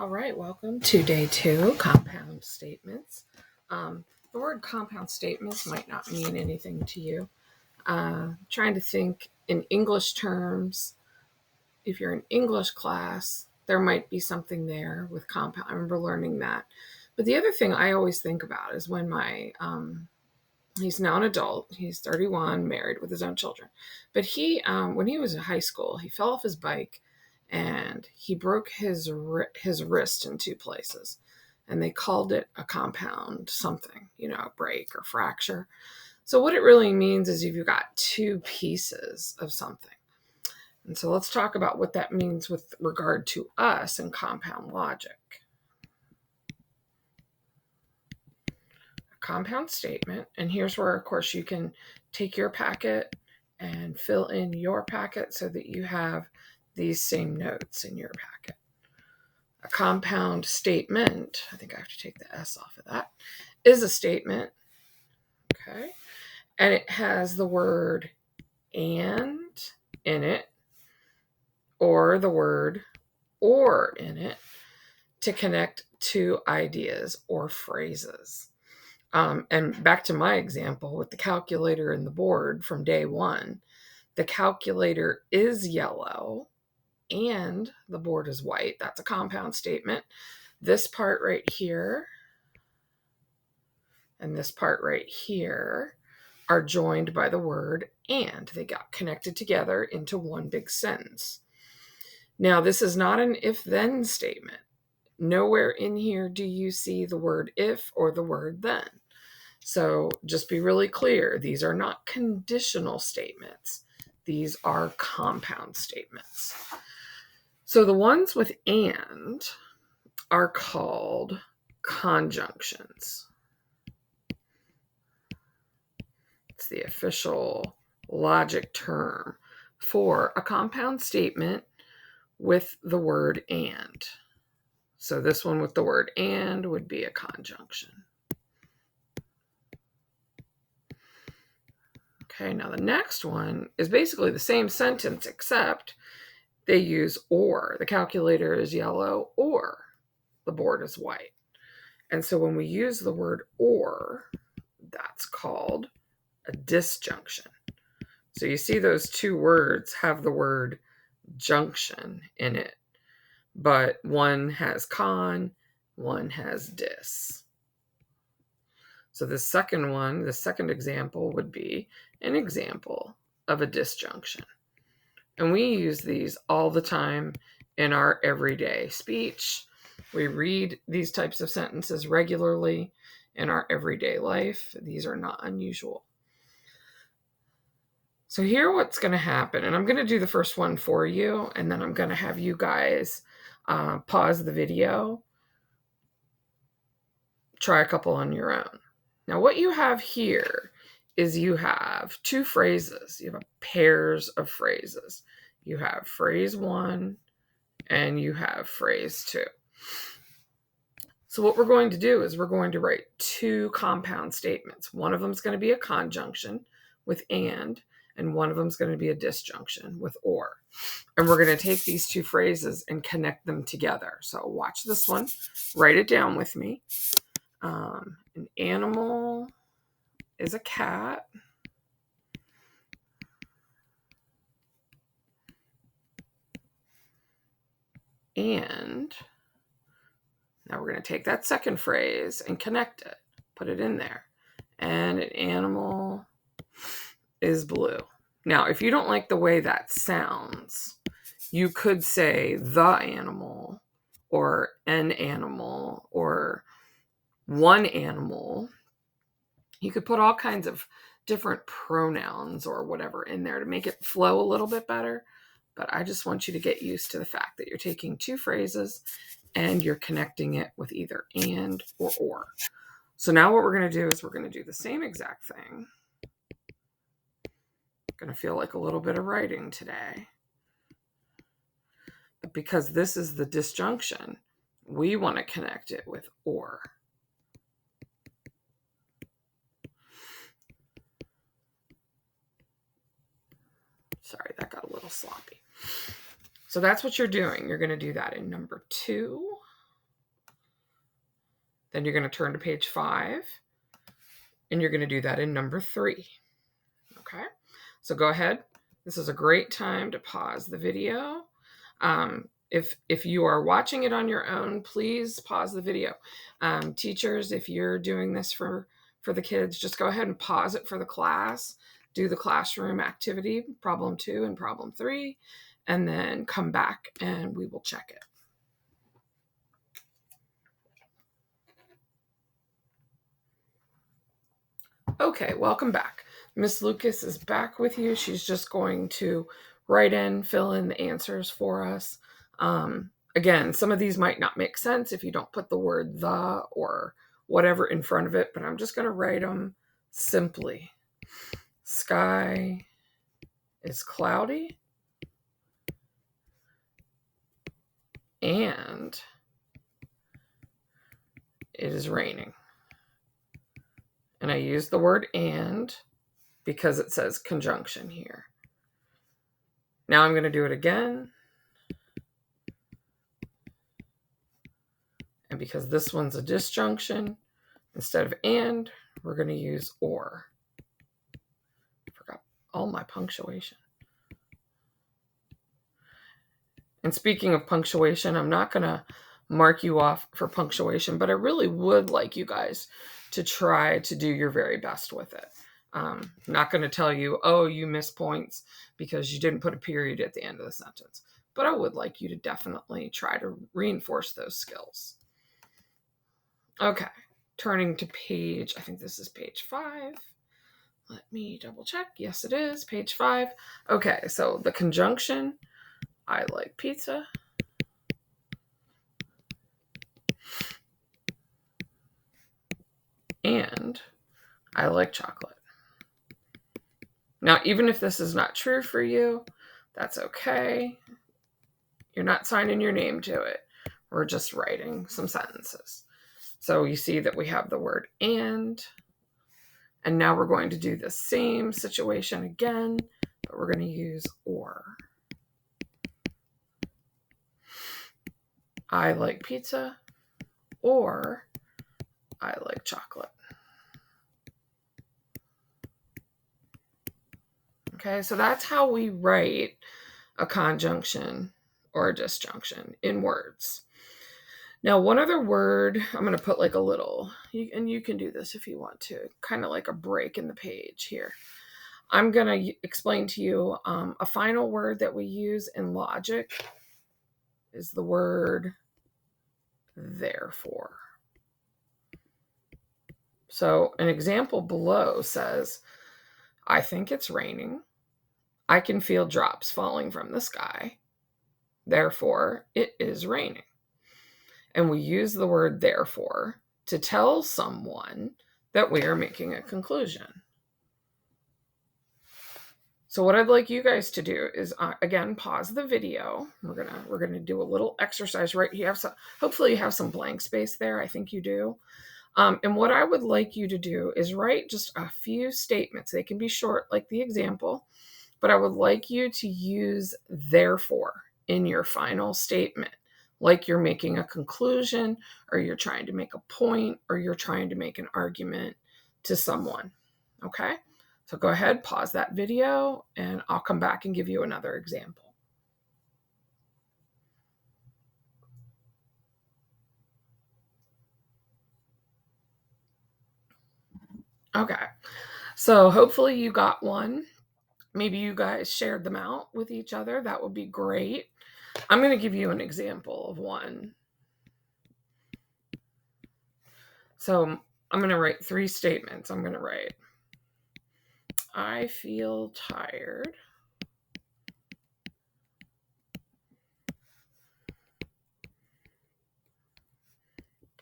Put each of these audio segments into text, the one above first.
All right, welcome to day 2, compound statements. The word compound statements might not mean anything to you. Trying to think in English terms, if you're in English class, there might be something there with compound. I remember learning that. But the other thing I always think about is when he's now an adult, he's 31, married with his own children. But when he was in high school, he fell off his bike and he broke his wrist in 2 places. And they called it a compound something, a break or fracture. So what it really means is you've got 2 pieces of something. And so let's talk about what that means with regard to us and compound logic. Compound statement, and here's where of course you can take your packet and fill in your packet so that you have these same notes in your packet. A compound statement, I think I have to take the S off of that, is a statement, okay, and it has the word and in it or the word or in it to connect 2 ideas or phrases. And back to my example with the calculator and the board from day 1, the calculator is yellow and the board is white. That's a compound statement. This part right here and this part right here are joined by the word and. They got connected together into one big sentence. Now, this is not an if-then statement. Nowhere in here do you see the word if or the word then. So just be really clear. These are not conditional statements. These are compound statements. So the ones with and are called conjunctions. It's the official logic term for a compound statement with the word and. So this one with the word and would be a conjunction. Okay, now the next one is basically the same sentence, except they use or. The calculator is yellow or the board is white. And so when we use the word or, that's called a disjunction. So you see those 2 words have the word junction in it, but one has con, one has dis. So the second one, the second example would be an example of a disjunction. And we use these all the time in our everyday speech. We read these types of sentences regularly in our everyday life. These are not unusual. So here what's going to happen, and I'm going to do the first one for you, and then I'm going to have you guys pause the video, try a couple on your own. Now what you have here is you have 2 phrases. You have pairs of phrases. You have phrase 1 and you have phrase 2. So what we're going to do is we're going to write 2 compound statements. One of them is going to be a conjunction with and one of them is going to be a disjunction with or. And we're going to take these 2 phrases and connect them together. So watch this one. Write it down with me. An animal is a cat. And now we're going to take that second phrase and connect it, put it in there. And an animal is blue. Now, if you don't like the way that sounds, you could say the animal or an animal or one animal. You could put all kinds of different pronouns or whatever in there to make it flow a little bit better. But I just want you to get used to the fact that you're taking 2 phrases and you're connecting it with either and or. So now what we're going to do is we're going to do the same exact thing. Going to feel like a little bit of writing today. But because this is the disjunction, we want to connect it with or. Sorry, that got a little sloppy. So that's what you're doing. You're going to do that in number 2 Then you're going to turn to page 5, and you're going to do that in number 3. Okay, so go ahead. This is a great time to pause the video. If you are watching it on your own, please pause the video. Teachers, if you're doing this for the kids, just go ahead and pause it for the class. Do the classroom activity, problem 2 and problem 3, and then come back and we will check it. Okay, welcome back. Miss Lucas is back with you. She's just going to fill in the answers for us. Again, some of these might not make sense if you don't put the word the or whatever in front of it, but I'm just going to write them simply. Sky is cloudy and it is raining. And I use the word and because it says conjunction here. Now I'm going to do it again. And because this one's a disjunction, instead of and, we're going to use or. I forgot all my punctuation. And speaking of punctuation, I'm not going to mark you off for punctuation, but I really would like you guys to try to do your very best with it. Not going to tell you, oh, you missed points because you didn't put a period at the end of the sentence. But I would like you to definitely try to reinforce those skills. Okay, turning to page, I think this is page 5. Let me double check. Yes, it is, page 5. Okay, so the conjunction, I like pizza. And I like chocolate. Now, even if this is not true for you, that's okay. You're not signing your name to it. We're just writing some sentences. So you see that we have the word and now we're going to do the same situation again, but we're going to use or. I like pizza or I like chocolate. Okay, so that's how we write a conjunction or a disjunction in words. Now, one other word, I'm going to put like a little, and you can do this if you want to, kind of like a break in the page here. I'm going to explain to you a final word that we use in logic is the word therefore. So an example below says, I think it's raining. I can feel drops falling from the sky. Therefore, it is raining. And we use the word therefore to tell someone that we are making a conclusion. So what I'd like you guys to do is, again, pause the video. We're gonna do a little exercise, right? Hopefully you have some blank space there. I think you do. And what I would like you to do is write just a few statements. They can be short, like the example, but I would like you to use therefore in your final statement, like you're making a conclusion, or you're trying to make a point, or you're trying to make an argument to someone. Okay? So go ahead, pause that video, and I'll come back and give you another example. Okay, so hopefully you got one. Maybe you guys shared them out with each other. That would be great. I'm going to give you an example of one. So I'm going to write 3 statements. I'm going to write, I feel tired.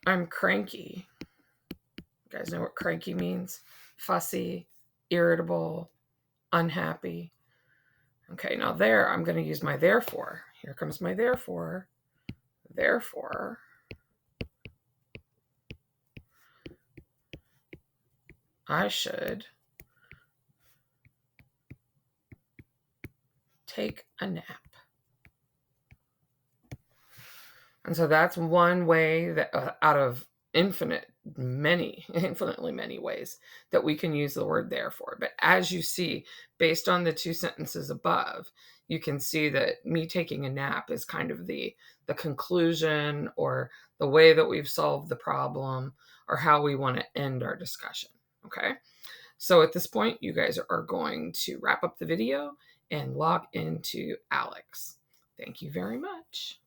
I'm cranky. You guys know what cranky means? Fussy, irritable, unhappy. Okay, now there, I'm going to use my therefore. Here comes my therefore. Therefore, I should take a nap. And so that's one way that out of infinitely many ways that we can use the word therefore. But as you see, based on the two sentences above, you can see that me taking a nap is kind of the conclusion, or the way that we've solved the problem, or how we want to end our discussion. Okay. So at this point, you guys are going to wrap up the video and log into ALEKS. Thank you very much.